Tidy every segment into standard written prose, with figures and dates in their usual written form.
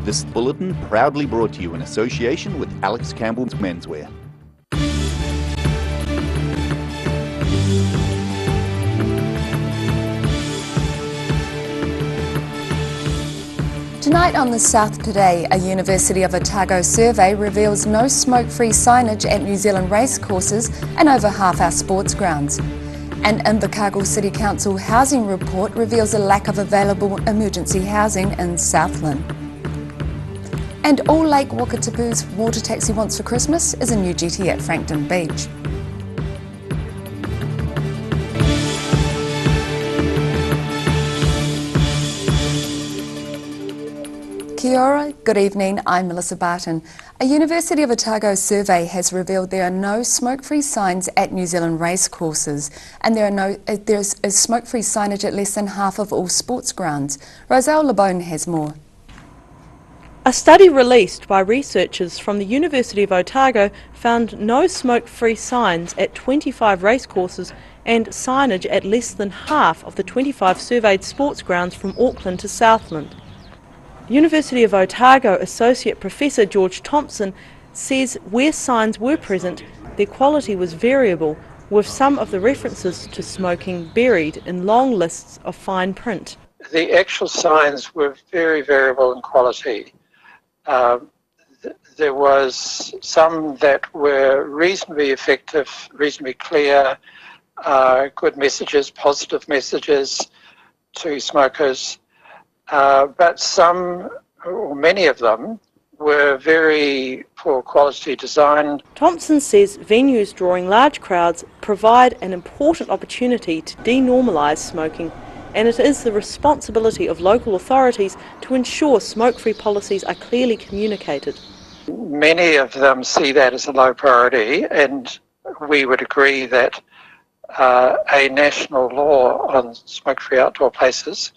This bulletin proudly brought to you in association with Alex Campbell's Menswear. Tonight on The South Today, a University of Otago survey reveals no smoke-free signage at New Zealand racecourses and over half our sports grounds. An Invercargill City Council housing report reveals a lack of available emergency housing in Southland. And all Lake Wakatipu's water taxi wants for Christmas is a new jetty at Frankton Beach. Kia ora, good evening, I'm Melissa Barton. A University of Otago survey has revealed there are no smoke-free signs at New Zealand racecourses, and there's smoke-free signage at less than half of all sports grounds. Roselle LeBone has more. A study released by researchers from the University of Otago found no smoke-free signs at 25 racecourses and signage at less than half of the 25 surveyed sports grounds from Auckland to Southland. University of Otago Associate Professor George Thompson says where signs were present, their quality was variable, with some of the references to smoking buried in long lists of fine print. The actual signs were very variable in quality. There was some that were reasonably effective, reasonably clear, good messages, positive messages to smokers. But some, or many of them, were very poor quality design. Thompson says venues drawing large crowds provide an important opportunity to denormalise smoking, and it is the responsibility of local authorities to ensure smoke-free policies are clearly communicated. Many of them see that as a low priority, and we would agree that a national law on smoke-free outdoor places,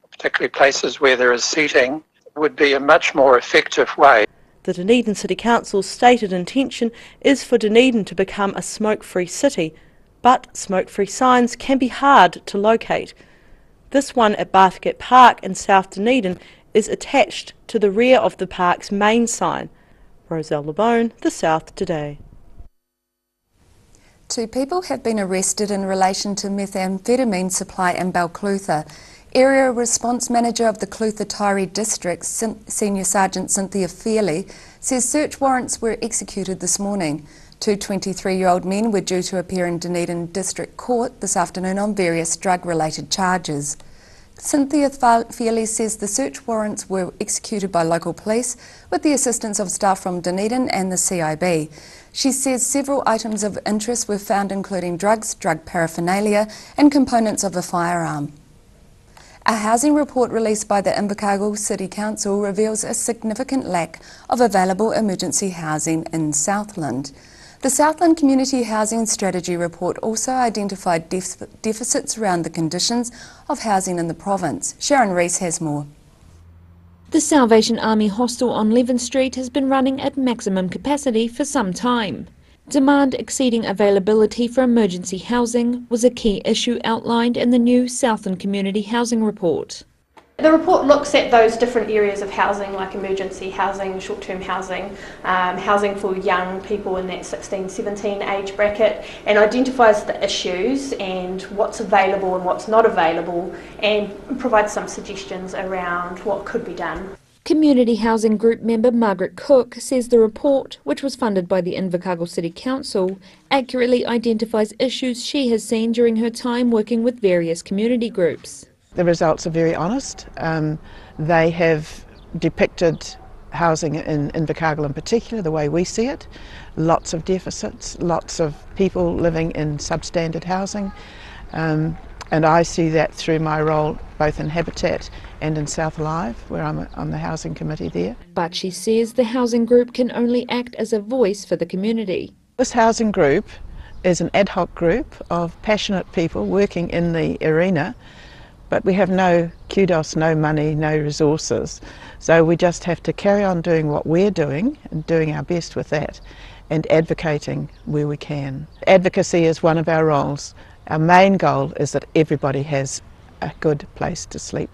particularly places where there is seating, would be a much more effective way. The Dunedin City Council's stated intention is for Dunedin to become a smoke-free city, but smoke-free signs can be hard to locate. This one at Bathgate Park in South Dunedin is attached to the rear of the park's main sign. Roselle LeBone, The South Today. 2 people have been arrested in relation to methamphetamine supply in Balclutha. Area Response Manager of the Clutha-Taieri District, Senior Sergeant Cynthia Fearley, says search warrants were executed this morning. 2 23-year-old men were due to appear in Dunedin District Court this afternoon on various drug-related charges. Cynthia Fearley says the search warrants were executed by local police with the assistance of staff from Dunedin and the CIB. She says several items of interest were found, including drugs, drug paraphernalia and components of a firearm. A housing report released by the Invercargill City Council reveals a significant lack of available emergency housing in Southland. The Southland Community Housing Strategy report also identified deficits around the conditions of housing in the province. Sharon Rees has more. The Salvation Army hostel on Leven Street has been running at maximum capacity for some time. Demand exceeding availability for emergency housing was a key issue outlined in the new Southland Community Housing Report. The report looks at those different areas of housing like emergency housing, short-term housing, housing for young people in that 16-17 age bracket, and identifies the issues and what's available and what's not available, and provides some suggestions around what could be done. Community Housing Group member Margaret Cook says the report, which was funded by the Invercargill City Council, accurately identifies issues she has seen during her time working with various community groups. The results are very honest. They have depicted housing in Invercargill in particular, the way we see it. Lots of deficits, lots of people living in substandard housing. And I see that through my role both in Habitat and in South Live, where I'm on the housing committee there. But she says the housing group can only act as a voice for the community. This housing group is an ad hoc group of passionate people working in the arena, but we have no kudos, no money, no resources. So we just have to carry on doing what we're doing and doing our best with that and advocating where we can. Advocacy is one of our roles. Our main goal is that everybody has a good place to sleep.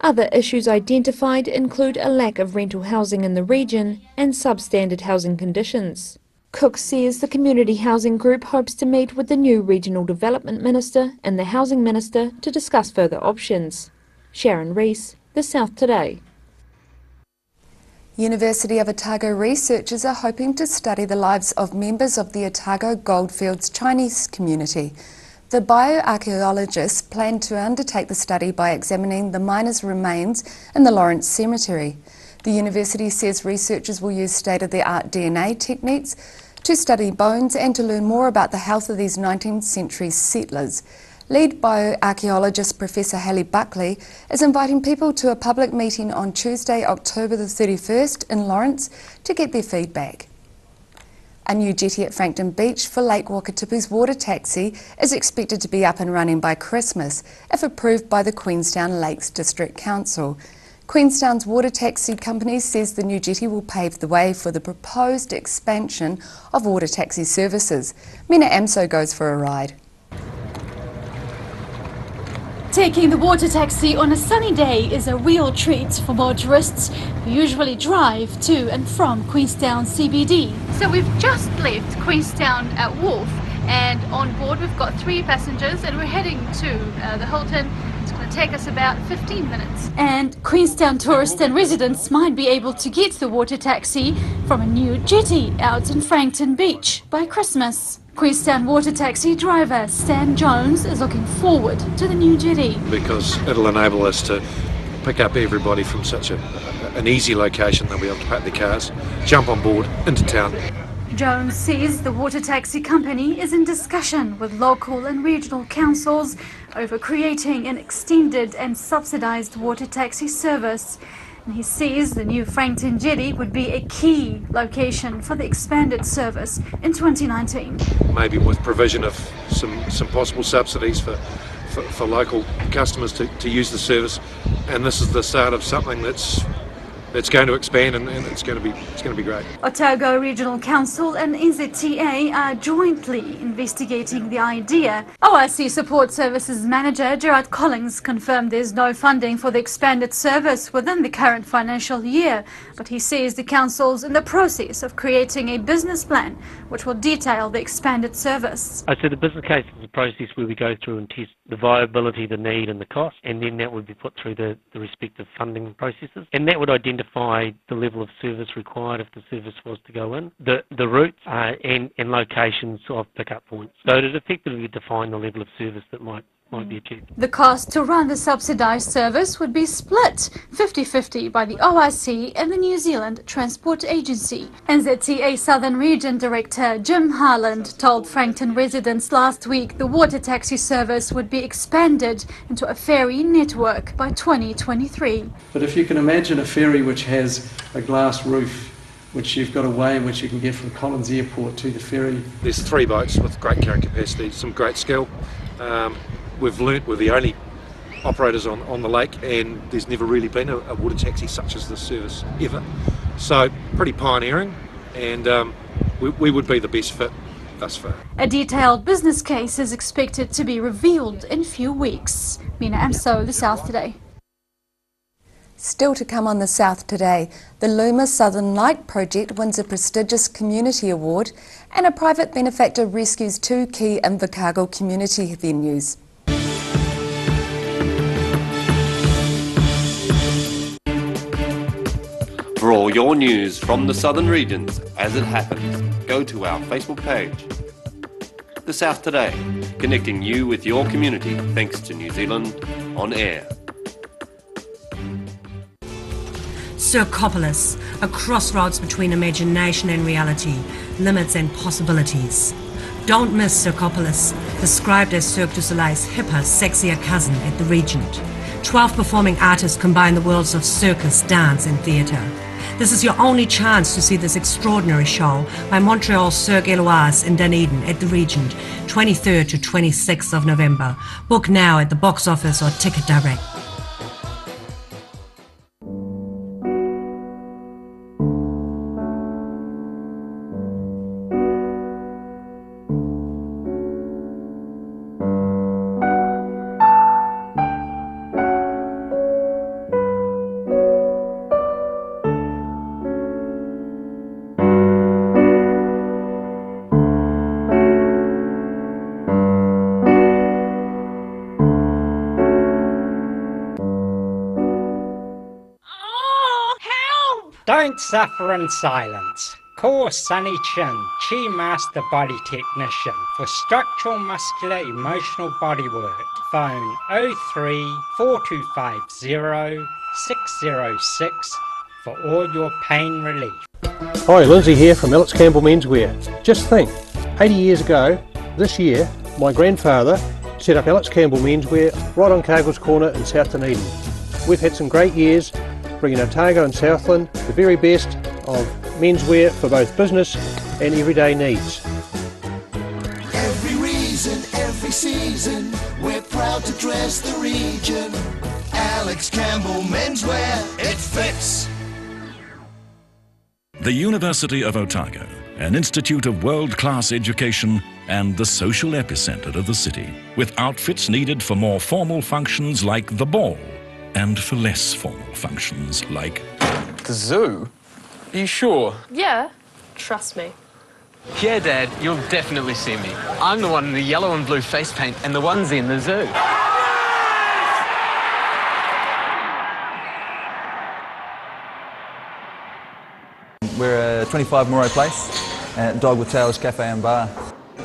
Other issues identified include a lack of rental housing in the region and substandard housing conditions. Cook says the community housing group hopes to meet with the new Regional Development Minister and the Housing Minister to discuss further options. Sharon Rees, The South Today. University of Otago researchers are hoping to study the lives of members of the Otago Goldfields Chinese community. The bioarchaeologists plan to undertake the study by examining the miners' remains in the Lawrence Cemetery. The university says researchers will use state-of-the-art DNA techniques to study bones and to learn more about the health of these 19th century settlers. Lead bioarchaeologist Professor Haley Buckley is inviting people to a public meeting on Tuesday, October the 31st in Lawrence to get their feedback. A new jetty at Frankton Beach for Lake Wakatipu's water taxi is expected to be up and running by Christmas, if approved by the Queenstown Lakes District Council. Queenstown's water taxi company says the new jetty will pave the way for the proposed expansion of water taxi services. Mina Amso goes for a ride. Taking the water taxi on a sunny day is a real treat for motorists who usually drive to and from Queenstown CBD. So we've just left Queenstown at Wharf, and on board we've got 3 passengers and we're heading to the Hilton. It's going to take us about 15 minutes. And Queenstown tourists and residents might be able to get the water taxi from a new jetty out in Frankton Beach by Christmas. Queenstown water taxi driver Stan Jones is looking forward to the new jetty. Because it'll enable us to pick up everybody from such an easy location. They'll be able to park their cars, jump on board, into town. Jones says the water taxi company is in discussion with local and regional councils over creating an extended and subsidised water taxi service. And he says the new Frankton jetty would be a key location for the expanded service in 2019. Maybe with provision of some possible subsidies for local customers to use the service, and this is the start of something that's going to expand, and it's going to be great. Otago Regional Council and NZTA are jointly investigating the idea. OIC Support Services Manager Gerard Collins confirmed there's no funding for the expanded service within the current financial year, but he says the council's in the process of creating a business plan which will detail the expanded service. So the business case is a process where we go through and test the viability, the need and the cost, and then that would be put through the respective funding processes, and that would identify the level of service required if the service was to go in, the routes and locations of pick-up points. So it would effectively define the level of service that might be achieved. The cost to run the subsidised service would be split 50-50 by the OIC and the New Zealand Transport Agency. NZTA Southern Region Director Jim Harland told Frankton residents last week the water taxi service would be expanded into a ferry network by 2023. But if you can imagine a ferry which has a glass roof, which you've got a way in which you can get from Collins Airport to the ferry. There's 3 boats with great carrying capacity, some great skill. We've learnt we're the only operators on the lake, and there's never really been a water taxi such as this service ever. So pretty pioneering, and we would be the best fit thus far. A detailed business case is expected to be revealed in a few weeks. Mina Amso, The South Today. Still to come on The South Today, the Luma Southern Light project wins a prestigious community award, and a private benefactor rescues 2 key Invercargill community venues. For all your news from the Southern Regions as it happens, go to our Facebook page. The South Today, connecting you with your community thanks to New Zealand On Air. Circopolis, a crossroads between imagination and reality, limits and possibilities. Don't miss Circopolis, described as Cirque du Soleil's hipper, sexier cousin at the Regent. 12 performing artists combine the worlds of circus, dance and theatre. This is your only chance to see this extraordinary show by Montreal Cirque Éloise in Dunedin at the Regent, 23rd to 26th of November. Book now at the box office or Ticket Direct. Don't suffer in silence. Call Sunny Chin, Chi Master Body Technician for structural, muscular, emotional bodywork. Phone 03 4250 606 for all your pain relief. Hi, Lindsay here from Alex Campbell Menswear. Just think, 80 years ago, this year, my grandfather set up Alex Campbell Menswear right on Cargill's Corner in South Dunedin. We've had some great years bringing Otago and Southland the very best of menswear for both business and everyday needs. Every reason, every season, we're proud to dress the region. Alex Campbell Menswear, it fits. The University of Otago, an institute of world-class education and the social epicentre of the city, with outfits needed for more formal functions like the ball and for less formal functions like the zoo. Are you sure? Yeah, trust me. Yeah, Dad, you'll definitely see me. I'm the one in the yellow and blue face paint and the onesie in the zoo. We're a 25 Moray Place, Dog with Tails Cafe and Bar.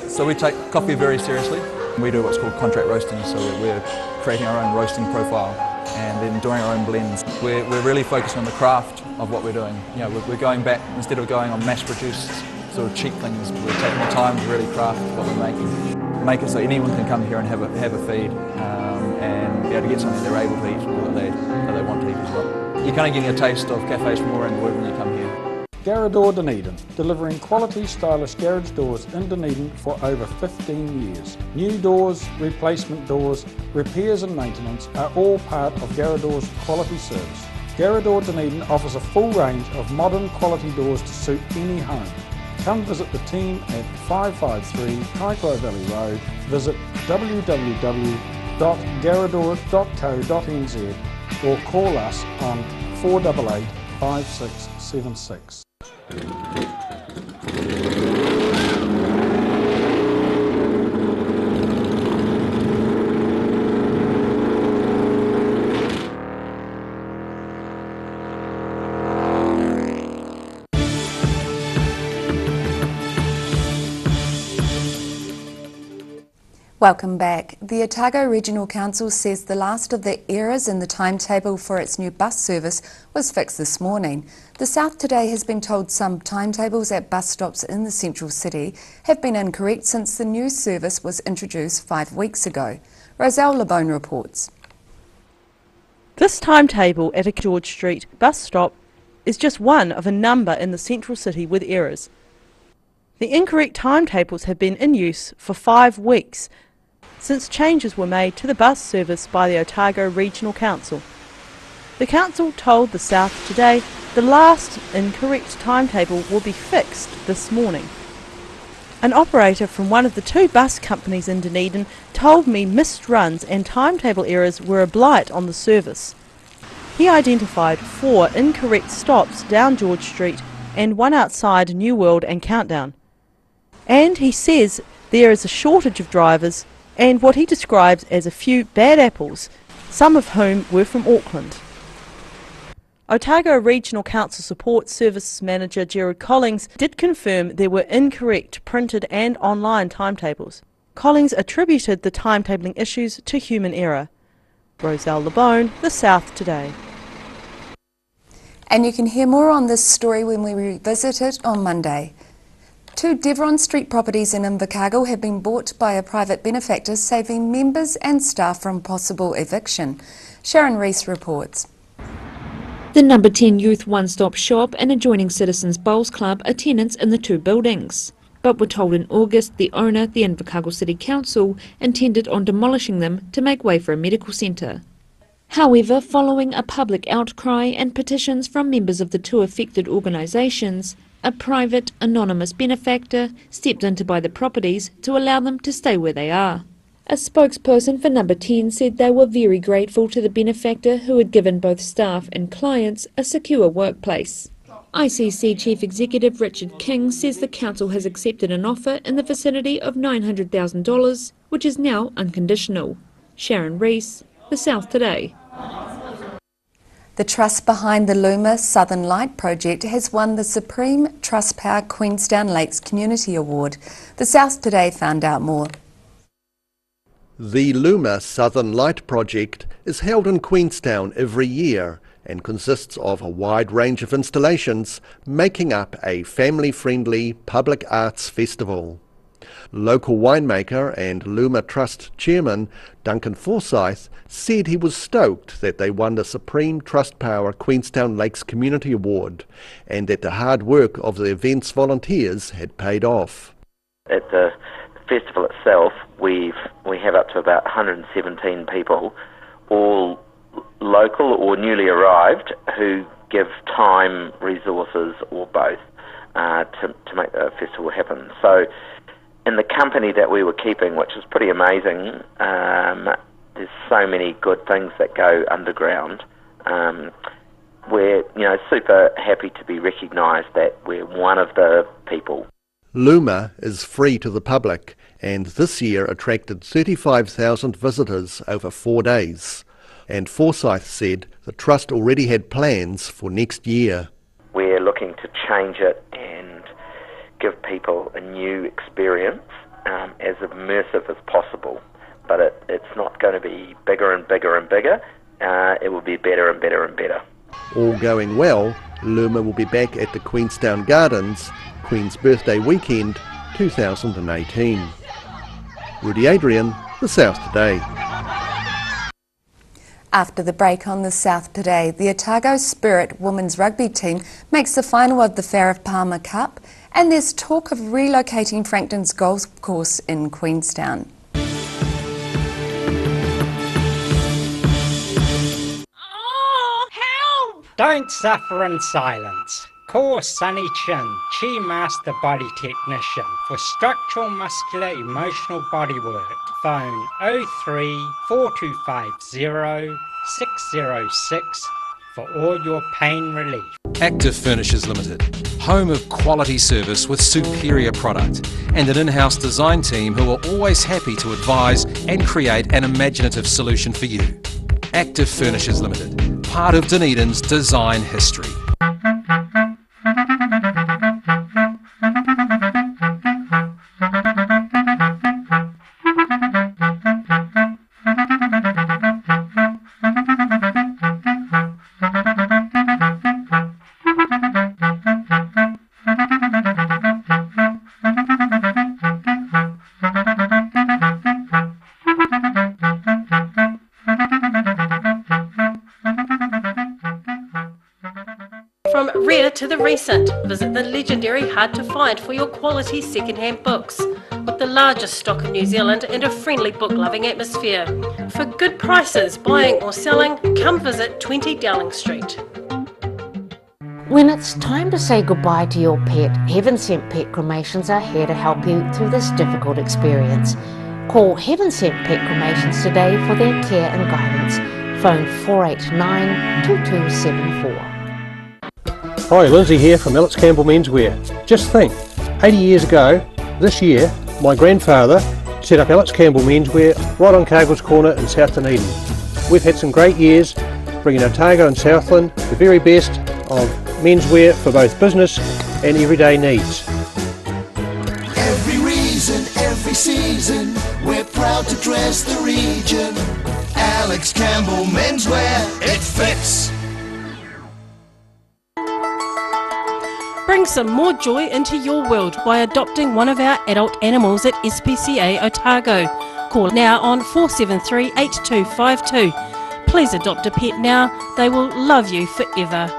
So we take coffee very seriously. We do what's called contract roasting, so we're creating our own roasting profile and then doing our own blends. We're really focused on the craft of what we're doing. You know, we're going back, instead of going on mass-produced sort of cheap things, we're taking the time to really craft what we're making. Make it so anyone can come here and have a feed and be able to get something they're able to eat or that they want to eat as well. You're kind of getting a taste of cafes from all around the world when you come here. Garrador Dunedin, delivering quality stylish garage doors in Dunedin for over 15 years. New doors, replacement doors, repairs and maintenance are all part of Garrador's quality service. Garrador Dunedin offers a full range of modern quality doors to suit any home. Come visit the team at 553 Kaikoai Valley Road. Visit www.garrador.co.nz or call us on 488 5676. Welcome back. The Otago Regional Council says the last of the errors in the timetable for its new bus service was fixed this morning. The South Today has been told some timetables at bus stops in the central city have been incorrect since the new service was introduced 5 weeks ago. Roselle Labone reports. This timetable at a George Street bus stop is just one of a number in the central city with errors. The incorrect timetables have been in use for 5 weeks since changes were made to the bus service by the Otago Regional Council. The council told the South Today the last incorrect timetable will be fixed this morning. An operator from one of the 2 bus companies in Dunedin told me missed runs and timetable errors were a blight on the service. He identified 4 incorrect stops down George Street and 1 outside New World and Countdown. And he says there is a shortage of drivers and what he describes as a few bad apples, some of whom were from Auckland. Otago Regional Council Support Services Manager Gerard Collings did confirm there were incorrect printed and online timetables. Collings attributed the timetabling issues to human error. Roselle Labone, The South Today. And you can hear more on this story when we revisit it on Monday. 2 Devron Street properties in Invercargill have been bought by a private benefactor, saving members and staff from possible eviction. Sharon Rees reports. The number 10 Youth One-Stop Shop and adjoining Citizens Bowls Club are tenants in the 2 buildings, but were told in August the owner, the Invercargill City Council, intended on demolishing them to make way for a medical centre. However, following a public outcry and petitions from members of the 2 affected organisations, a private, anonymous benefactor stepped in to buy the properties to allow them to stay where they are. A spokesperson for Number 10 said they were very grateful to the benefactor who had given both staff and clients a secure workplace. ICC Chief Executive Richard King says the council has accepted an offer in the vicinity of $900,000, which is now unconditional. Sharon Rees, The South Today. The trust behind the Luma Southern Light project has won the Supreme Trustpower Queenstown Lakes Community Award. The South Today found out more. The Luma Southern Light project is held in Queenstown every year and consists of a wide range of installations making up a family-friendly public arts festival. Local winemaker and Luma Trust chairman Duncan Forsyth said he was stoked that they won the Supreme Trustpower Queenstown Lakes Community Award and that the hard work of the event's volunteers had paid off. At the festival itself, we have up to about 117 people, all local or newly arrived, who give time, resources, or both to make the festival happen. So in the company that we were keeping, which is pretty amazing, there's so many good things that go underground. We're super happy to be recognised that we're one of the people. Luma is free to the public and this year attracted 35,000 visitors over 4 days. And Forsyth said the Trust already had plans for next year. We're looking to change it and give people a new experience, as immersive as possible. But it's not going to be bigger and bigger and bigger. It will be better and better and better. All going well, Luma will be back at the Queenstown Gardens, Queen's Birthday Weekend 2018. Rudy Adrian, The South Today. After the break on The South Today, the Otago Spirit women's rugby team makes the final of the Farah Palmer Cup, and there's talk of relocating Frankton's golf course in Queenstown. Don't suffer in silence. Call Sunny Chin, Chi Master Body Technician, for structural, muscular, emotional bodywork. Phone 03 4250 606 for all your pain relief. Active Furnishers Limited, home of quality service with superior product and an in-house design team who are always happy to advise and create an imaginative solution for you. Active Furnishers Limited, part of Dunedin's design history. From rare to the recent, visit the legendary Hard to Find for your quality second-hand books, with the largest stock in New Zealand and a friendly book-loving atmosphere. For good prices, buying or selling, come visit 20 Dowling Street. When it's time to say goodbye to your pet, Heaven Sent Pet Cremations are here to help you through this difficult experience. Call Heaven Sent Pet Cremations today for their care and guidance. Phone 489 2274. Hi, Lindsay here from Alex Campbell Menswear. Just think, 80 years ago, this year, my grandfather set up Alex Campbell Menswear right on Cargill's Corner in South Dunedin. We've had some great years, bringing Otago and Southland the very best of menswear for both business and everyday needs. Every reason, every season, we're proud to dress the region. Alex Campbell Menswear, it fits. Bring some more joy into your world by adopting one of our adult animals at SPCA Otago. Call now on 473 8252. Please adopt a pet now, they will love you forever.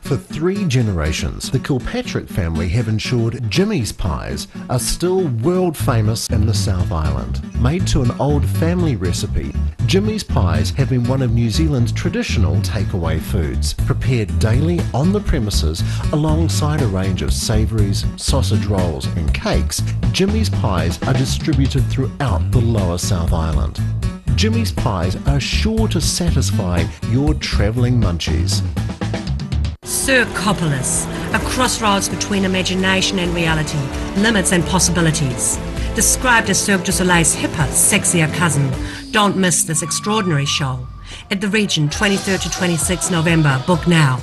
For 3 generations, the Kilpatrick family have ensured Jimmy's pies are still world famous in the South Island. Made to an old family recipe, Jimmy's pies have been one of New Zealand's traditional takeaway foods, prepared daily on the premises alongside a range of savouries, sausage rolls and cakes. Jimmy's pies are distributed throughout the lower South Island. Jimmy's pies are sure to satisfy your travelling munchies. Circopolis, a crossroads between imagination and reality, limits and possibilities. Described as Cirque du Soleil's hipper, sexier cousin, don't miss this extraordinary show. at the Regent, 23rd to 26th November. Book now.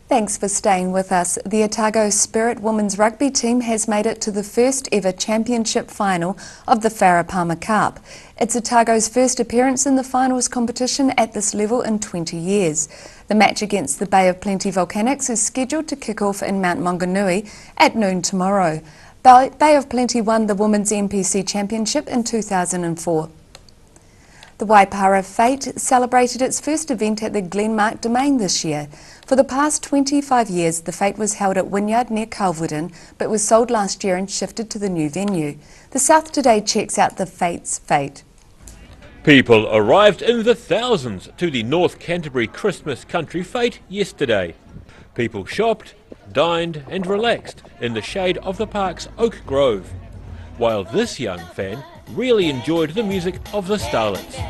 Thanks for staying with us. The Otago Spirit Women's Rugby team has made it to the first ever championship final of the Farah Palmer Cup. It's Otago's first appearance in the finals competition at this level in 20 years. The match against the Bay of Plenty Volcanics is scheduled to kick off in Mount Maunganui at noon tomorrow. Bay of Plenty won the Women's NPC Championship in 2004. The Waipara Fete celebrated its first event at the Glenmark Domain this year. For the past 25 years, the Fete was held at Wynyard near Calverton, but was sold last year and shifted to the new venue. The South Today checks out the Fete's fate. People arrived in the thousands to the North Canterbury Christmas Country Fete yesterday. People shopped, dined and relaxed in the shade of the park's Oak Grove, while this young fan really enjoyed the music of the Starlets.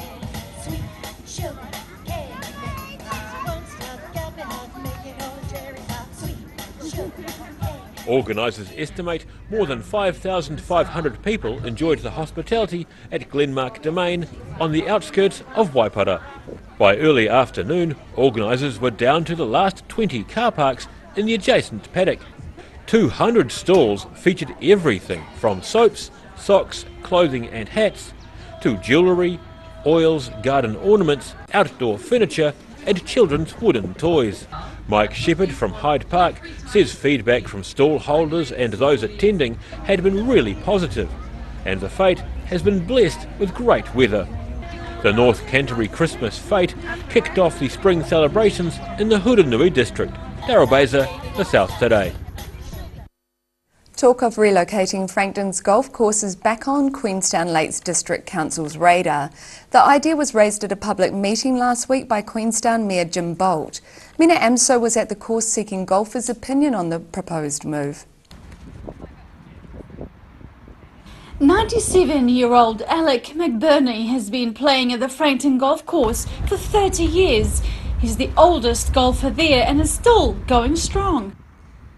Organisers estimate more than 5,500 people enjoyed the hospitality at Glenmark Domain on the outskirts of Waipara. By early afternoon, organisers were down to the last 20 car parks in the adjacent paddock. 200 stalls featured everything from soaps, socks, clothing and hats, to jewellery, oils, garden ornaments, outdoor furniture and children's wooden toys. Mike Shepherd from Hyde Park says feedback from stall holders and those attending had been really positive, and the Fete has been blessed with great weather. The North Canterbury Christmas Fete kicked off the spring celebrations in the Hurunui district. Daryl Baser, The South Today. Talk of relocating Frankton's golf course is back on Queenstown Lakes District Council's radar. The idea was raised at a public meeting last week by Queenstown Mayor Jim Bolt. Mina Amso was at the course seeking golfers' opinion on the proposed move. 97-year-old Alec McBurney has been playing at the Frankton Golf Course for 30 years. He's the oldest golfer there and is still going strong.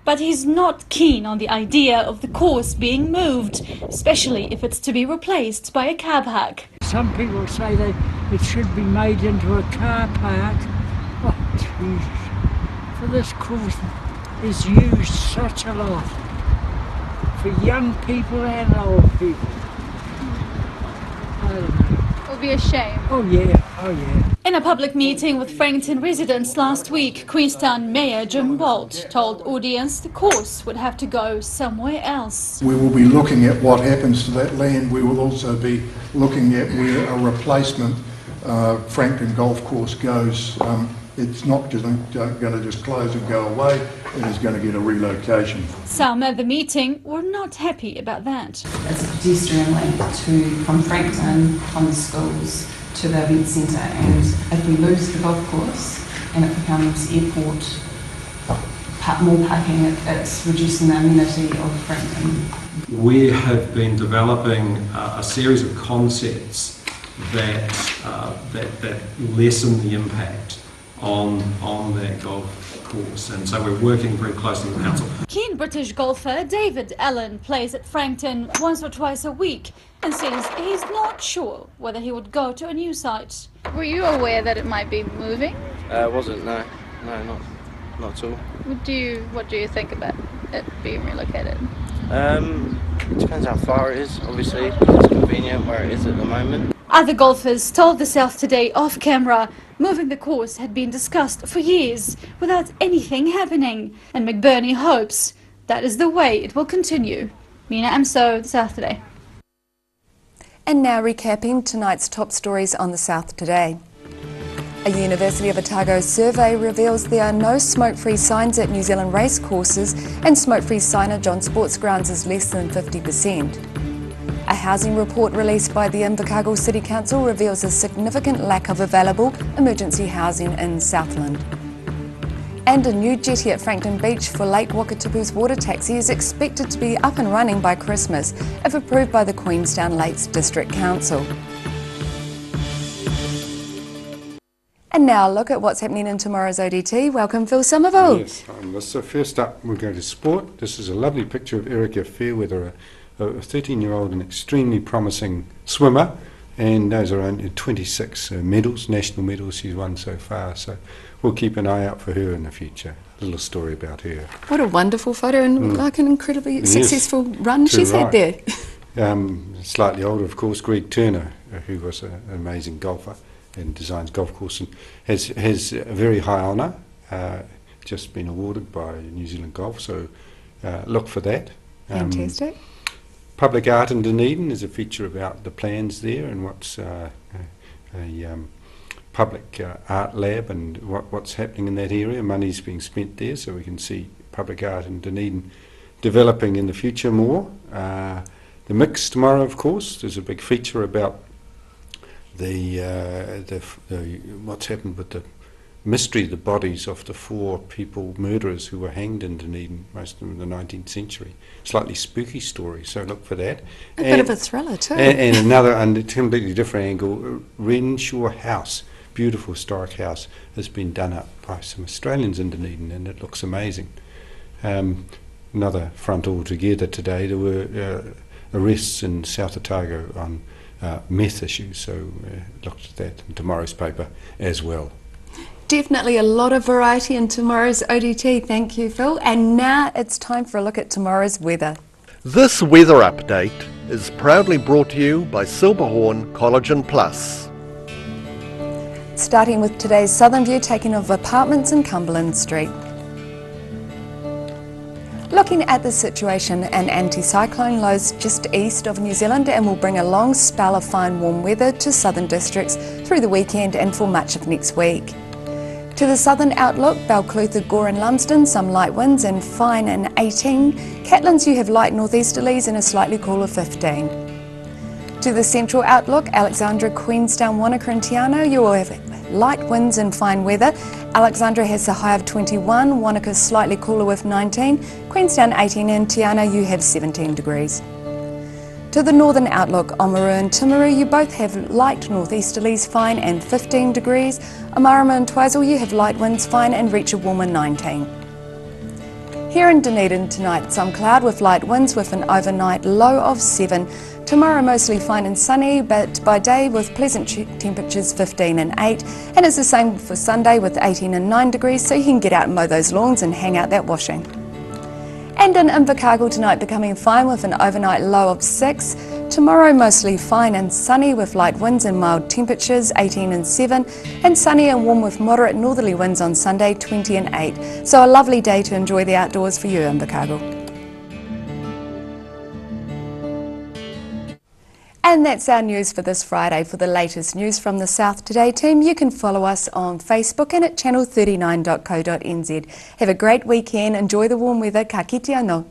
But he's not keen on the idea of the course being moved, especially if it's to be replaced by a car park. Some people say that it should be made into a car park. Oh, Jesus. For this course is used such a lot. For young people and old people. I don't know. It would be a shame. Oh yeah, oh yeah. In a public meeting with Frankton residents last week, Queenstown Mayor Jim Bolt told audience the course would have to go somewhere else. We will be looking at what happens to that land. We will also be looking at where a replacement Frankton Golf Course goes. It's not just going to just close and go away, it is going to get a relocation. Some at the meeting were not happy about that. It's a pedestrian link from Frankton, from the schools to the event centre, and if we lose the golf course and it becomes airport, more parking, it's reducing the amenity of Frankton. We have been developing a series of concepts that lessen the impact on that golf course, and so we're working very closely with the council. Keen British golfer David Allen plays at Frankton once or twice a week and says he's not sure whether he would go to a new site. Were you aware that it might be moving? Wasn't, no, not at all. What do you think about it being relocated? It depends how far it is, obviously. It's convenient where it is at the moment. Other golfers told the South Today off camera moving the course had been discussed for years without anything happening, and McBurney hopes that is the way it will continue. Mina Amso, the South Today. And now recapping tonight's top stories on the South Today. A University of Otago survey reveals there are no smoke-free signs at New Zealand racecourses, and smoke-free signage on sports grounds is less than 50%. A housing report released by the Invercargill City Council reveals a significant lack of available emergency housing in Southland. And a new jetty at Frankton Beach for Lake Wakatipu's water taxi is expected to be up and running by Christmas, if approved by the Queenstown Lakes District Council. And now look at what's happening in tomorrow's ODT. Welcome, Phil Somerville. Yes, so first up we're going to sport. This is a lovely picture of Erica Fairweather, a 13-year-old and extremely promising swimmer, and those are only 26 medals, national medals she's won so far, so we'll keep an eye out for her in the future. A little story about her. What a wonderful photo, and like an incredibly successful run she's had there. Slightly older, of course, Greg Turner, who was an amazing golfer and designs golf course, and has a very high honour, just been awarded by New Zealand Golf, so look for that. Fantastic. Public Art in Dunedin is a feature about the plans there and what's a public art lab and what's happening in that area. Money's being spent there, so we can see public art in Dunedin developing in the future more. The Mix tomorrow, of course, there's a big feature about what's happened with the mystery, the bodies of the 4 people murderers who were hanged in Dunedin, most of them in the 19th century. Slightly spooky story, so look for that. A bit of a thriller too. And another, and a completely different angle, Renshaw House, beautiful historic house, has been done up by some Australians in Dunedin, and it looks amazing. Another front altogether today, there were arrests in South Otago on meth issues, so look at that in tomorrow's paper as well. Definitely a lot of variety in tomorrow's ODT. Thank you, Phil. And now it's time for a look at tomorrow's weather. This weather update is proudly brought to you by Silverhorn Collagen Plus. Starting with today's southern view, taking of apartments in Cumberland Street. Looking at the situation, an anticyclone lies just east of New Zealand and will bring a long spell of fine warm weather to southern districts through the weekend and for much of next week. To the southern outlook, Balclutha, Gore and Lumsden, some light winds and fine and 18. Catlins, you have light northeasterlies and a slightly cooler 15. To the central outlook, Alexandra, Queenstown, Wanaka and Te Anau, you will have light winds and fine weather. Alexandra has a high of 21, Wanaka slightly cooler with 19, Queenstown 18 and Te Anau you have 17 degrees. To the northern outlook, Oamaru and Timaru you both have light northeasterlies fine and 15 degrees. Omarama and Twizel you have light winds fine and reach a warmer 19. Here in Dunedin tonight, some cloud with light winds with an overnight low of 7. Tomorrow mostly fine and sunny, but by day with pleasant temperatures 15 and 8. And it's the same for Sunday with 18 and 9 degrees, so you can get out and mow those lawns and hang out that washing. And in Invercargill tonight becoming fine with an overnight low of 6. Tomorrow mostly fine and sunny with light winds and mild temperatures 18 and 7. And sunny and warm with moderate northerly winds on Sunday 20 and 8. So a lovely day to enjoy the outdoors for you, Invercargill. And that's our news for this Friday. For the latest news from the South Today team, you can follow us on Facebook and at channel39.co.nz. Have a great weekend, enjoy the warm weather, ka kite anō.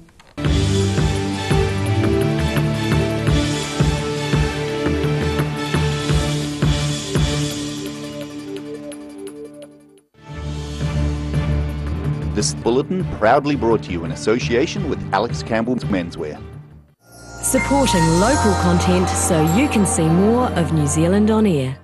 This bulletin proudly brought to you in association with Alex Campbell's Menswear. Supporting local content so you can see more of New Zealand on air.